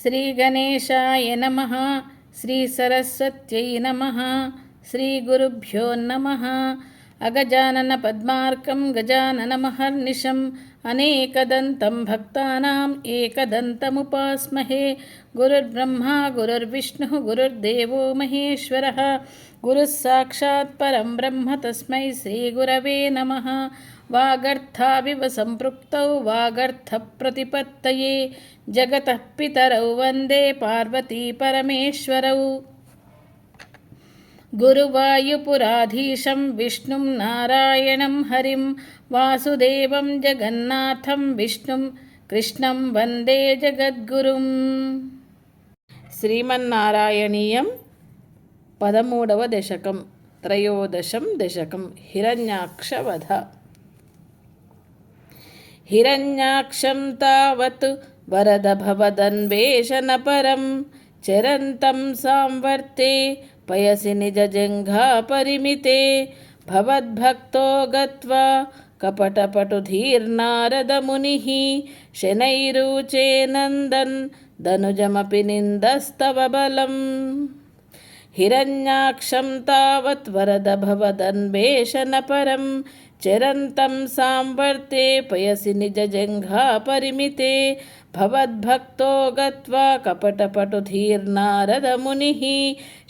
श्रीगणेशाय नमः। श्रीसरस्वत्यै नमः। श्रीगुरुभ्यो नमः। अगजाननपद्मार्कं गजाननमहर्निशम् अनेकदन्तं भक्तानाम् एकदन्तमुपास्महे। गुरुर्ब्रह्मा गुरुर्विष्णुः गुरुर्देवो महेश्वरः। गुरुः साक्षात् परं ब्रह्म तस्मै श्रीगुरवे नमः। वागर्थाविव सम्पृक्तौ वागर्थप्रतिपत्तये जगतः पितरौ वन्दे पार्वती परमेश्वरौ। गुरुवायुपुराधीशं विष्णुं नारायणं हरिं वासुदेवं जगन्नाथं विष्णुं कृष्णं वन्दे जगद्गुरुम्। శ్రీమన్నారాయణీయం 13వ దశకం త్రయోదశం దశకం హిరణ్యాక్షవధ. हिरण्याक्षं तावत् वरदभवदन्वेषणपरं चरन्तं सांवर्ते पयसि निजजङ्घापरिमिते भवद्भक्तो गत्वा कपटपटुधीर्नारदमुनिः शनैरुचे नन्दन् धनुजमपि निन्दस्तव बलम्. हिरण्याक्षं तावत् वरदभवदन्वेषणपरं चरन्तं सांवर्ते पयसि निजजङ्घापरिमिते भवद्भक्तो गत्वा कपटपटुधीर्नारदमुनिः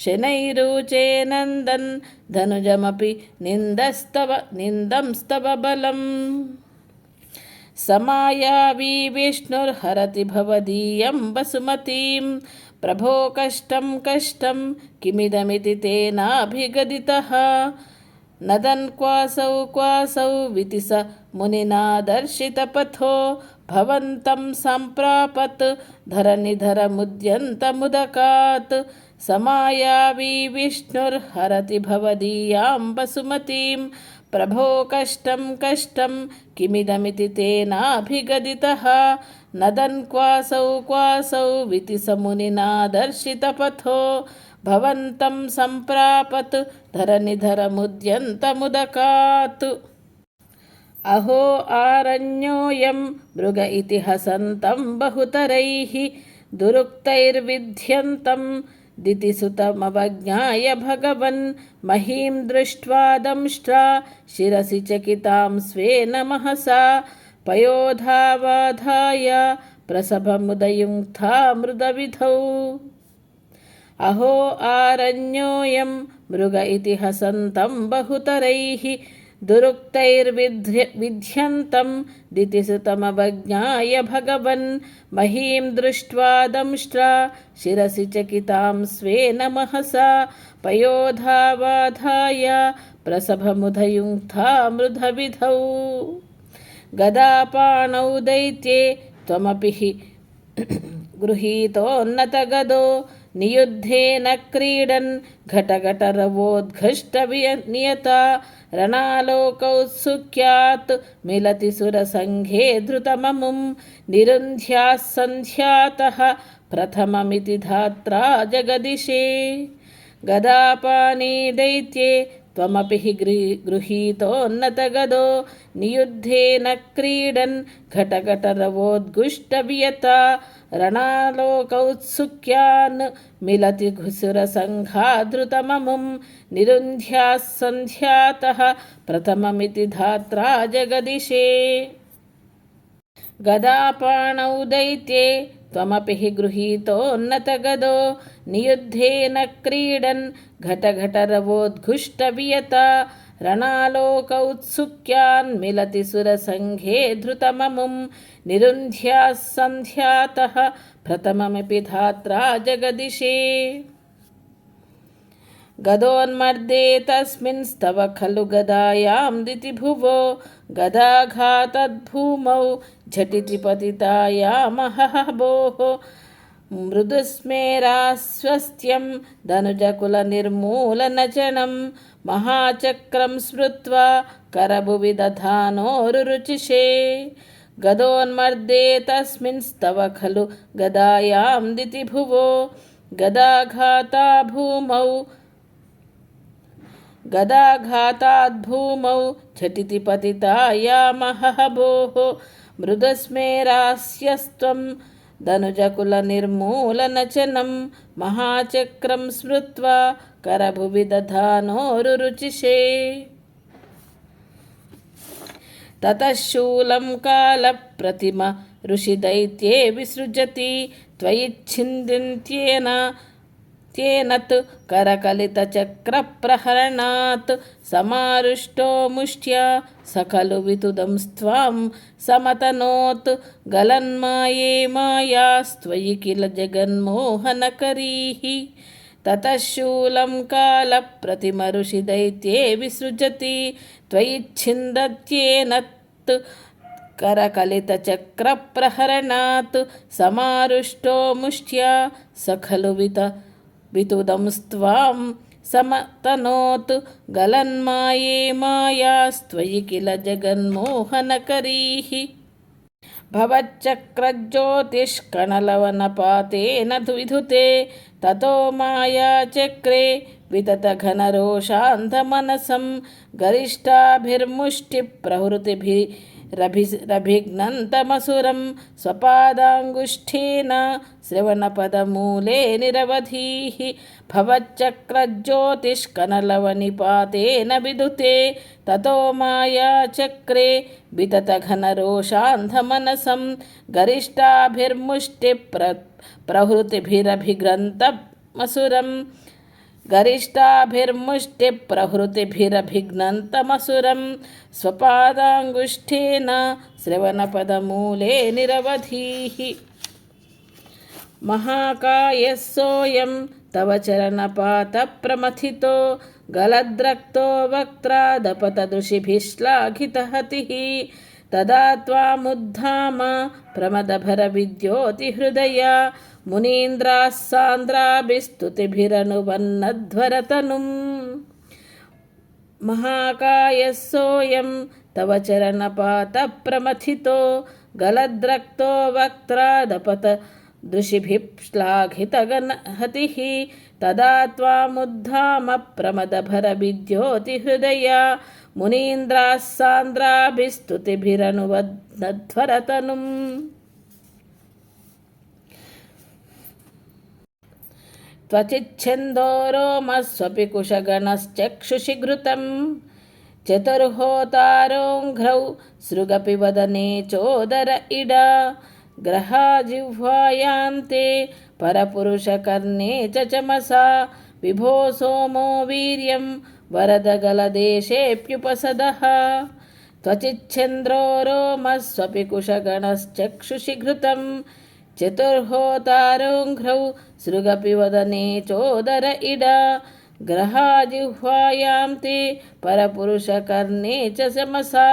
शनैरुचे नन्दन् धनुजमपि निन्दंस्तव बलम्. समायावी विष्णुर्हरति भवदीयं वसुमतीं प्रभो कष्टं कष्टं किमिदमिति तेनाभिगदितः. नदन् क्वासौ वितिस मुनिना दर्शितपथो भवन्तं सम्प्रापत् धरनिधरमुद्यन्तमुदकात्. समायावी विष्णुर्हरति भवदीयां वसुमतीं प्रभो कष्टं कष्टं किमिदमिति तेनाभिगदितः. नदन् क्वासौ वितिस मुनिना दर्शितपथो भवन्तं सम्प्रापत् धरनिधरमुद्यन्तमुदकात्. अहो आरण्योऽयं मृग इति हसन्तं बहुतरैः दुरुक्तैर्विध्यन्तं दितिसुतमवज्ञाय भगवन् महीं दृष्ट्वा दंष्ट्रा शिरसि चकितां स्वेन महसा पयोधावाधाय प्रसभमुदयुङ्क्था मृदविधौ. अहो आरण्योऽयं मृग इति हसन्तं बहुतरैः दुरुक्तैर्विध्यन्तं दितिसुतमवज्ञाय भगवन् महीं दृष्ट्वा दंष्ट्रा शिरसि चकितां स्वेन महसा पयोधावाधाय प्रसभमुदयुङ्क्था मृदविधौ. गदापाणौ दैत्ये त्वमपि हि गृहीतोन्नतगदो नियुद्धेन क्रीडन् घटघटरवोद्घष्टनियता रणलोकौत्सुक्यात् मिलति सुरसङ्घे धृतममुं निरुन्ध्याः सन्ध्यातः प्रथममिति धात्रा जगदिशे. गदापाणी दैत्ये त्वमपि हि गृहीतोन्नतगदो नियुद्धेन क्रीडन् घटघटरवोद्घुष्टवियता रणलोकौत्सुक्यान् मिलति घुसुरसङ्घाधृतममुं निरुन्ध्याः सन्ध्यातः प्रथममिति धात्रा जगदिशे. गदापाणौ दैत्ये त्वमपि हि गृहीतोन्नतगदो नियुद्धेन क्रीडन् घटघटरवोद्घुष्टवियता रणलोकौत्सुक्यान् मिलति सुरसङ्घे धृतममुं निरुन्ध्याः सन्ध्यातः प्रथममिति धात्रा जगदिशे. गदोन्मर्दे तस्मिंस्तव खलु गदायां दितिभुवो गदाघातद्भूमौ झटिति पतितायामहह भोः. मृदुस्मेरास्वस्त्यं धनुजकुलनिर्मूलनचनं महाचक्रं स्मृत्वा करभुवि दधानोरुरुचिषे. गदोन्मर्दे तस्मिंस्तव खलु गदायां दितिभुवो गदाघाता भूमौ गदाघाताद्भूमौ झटिति पतितायामहह भोः. मृदस्मेरास्यस्त्वं धनुजकुलनिर्मूलनचनं महाचक्रं स्मृत्वा करभुवि दधानोरुरुचिषे ततः शूलं कालप्रतिम ऋषिदैत्ये विसृजति त्वयिच्छिन्दिन्त्येन तु करकलितचक्रप्रहरणात् समारुष्टो मुष्ट्या स खलु वितुदंस्त्वां समतनोत् गलन्माये मायास्त्वयि किल जगन्मोहनकरीः ततः शूलं कालप्रतिमऋषिदैत्ये विसृजति त्वयिच्छिन्दत्येन तु करकलितचक्रप्रहरणात् समारुष्टो मुष्ट्या स खलु वितुदंस्त्वां समतनोत् गलन्माये मायास्त्वयि किल जगन्मोहनकरीः भवच्चक्रज्योतिष्कणलवनपातेन विधुते ततो मायाचक्रे विततघनरोषान्धमनसं गरिष्ठाभिर्मुष्टिप्रहृतिभिरभिघ्नन्तमसुरं स्वपादाङ्गुष्ठेन श्रवणपदमूले निरवधिः भवच्चक्रज्योतिष्कणलवनिपातेन विदुते ततो मायाचक्रे विततघनरोषान्धमनसं गरिष्ठाभिर्मुष्टिप्रहृतिभिरभिघ्नन्तमसुरं स्वपादाङ्गुष्ठेन श्रवणपदमूले निरवधिः महाकायः सोऽयं तव चरणपातप्रमथितो गलद्रक्तो वक्त्रादपतदृशिभिः श्लाघितहतिः तदा त्वामुद्धाम प्रमदभरविद्योतिहृदया मुनीन्द्राः सान्द्राभिस्तुतिभिरनुवन्नध्वरतनुम् महाकायः सोऽयं तव चरणपातप्रमथितो गलद्रक्तो वक्त्रादपत दृशिभिः श्लाघितहतिः तदा त्वामुद्धाम प्रमदभरविद्योतिहृदया मुनीन्द्राः सान्द्राभिस्तुतिभिरनुवन्नध्वरतनुम् त्वचिच्छन्दो रोमस्वपि कुशगणश्चक्षुषि घृतं चतुर्होतारोऽङ्घ्रौ सृगपि वदने चोदर इडा ग्रहाजिह्वायान्ते परपुरुषकर्णे च चमसा विभो सोमो वीर्यं वरदगलदेशेऽप्युपसदः त्वचिच्छन्द्रो रोमस्वपि कुशगणश्चक्षुषि घृतं चतुर्होतारोऽङ्घ्रौ सृगपि वदने चोदर इडा ग्रहाजिह्वायां ते परपुरुषकर्णे च चमसा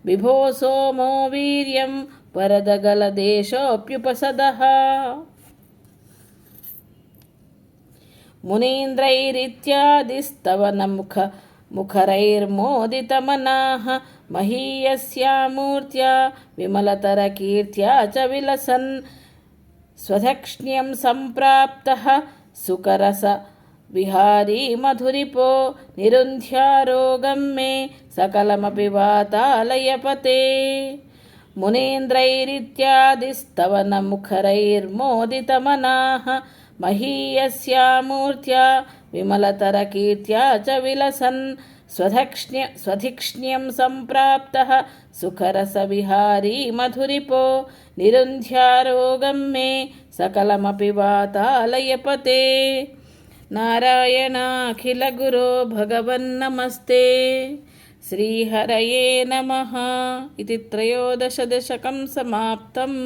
विभो सोमो वीर्यं वरदगलदेशोऽप्युपसदः मुनीन्द्रैरित्यादिस्तवनमुखरैर्मोदितमनाः महीयस्या मूर्त्या विमलतरकीर्त्या च विलसन् स्वधक्ष्ण्यं सम्प्राप्तः सुकरस विहारी मधुरिपो निरुन्ध्यारोगं मे सकलमपि वातालयपते मुनीन्द्रैरित्यादिस्तवनमुखरैर्मोदितमनाः महीयस्या मूर्त्या विमलतरकीर्त्या च विलसन् स्वधिक्ष्ण्यं सम्प्राप्तः सुखरसविहारी मधुरिपो निरुन्ध्यारोगं मे सकलमपि वातालयपते नारायणाखिलगुरो भगवन्नमस्ते श्रीहरये नमः इति 13 दशकं समाप्तम्।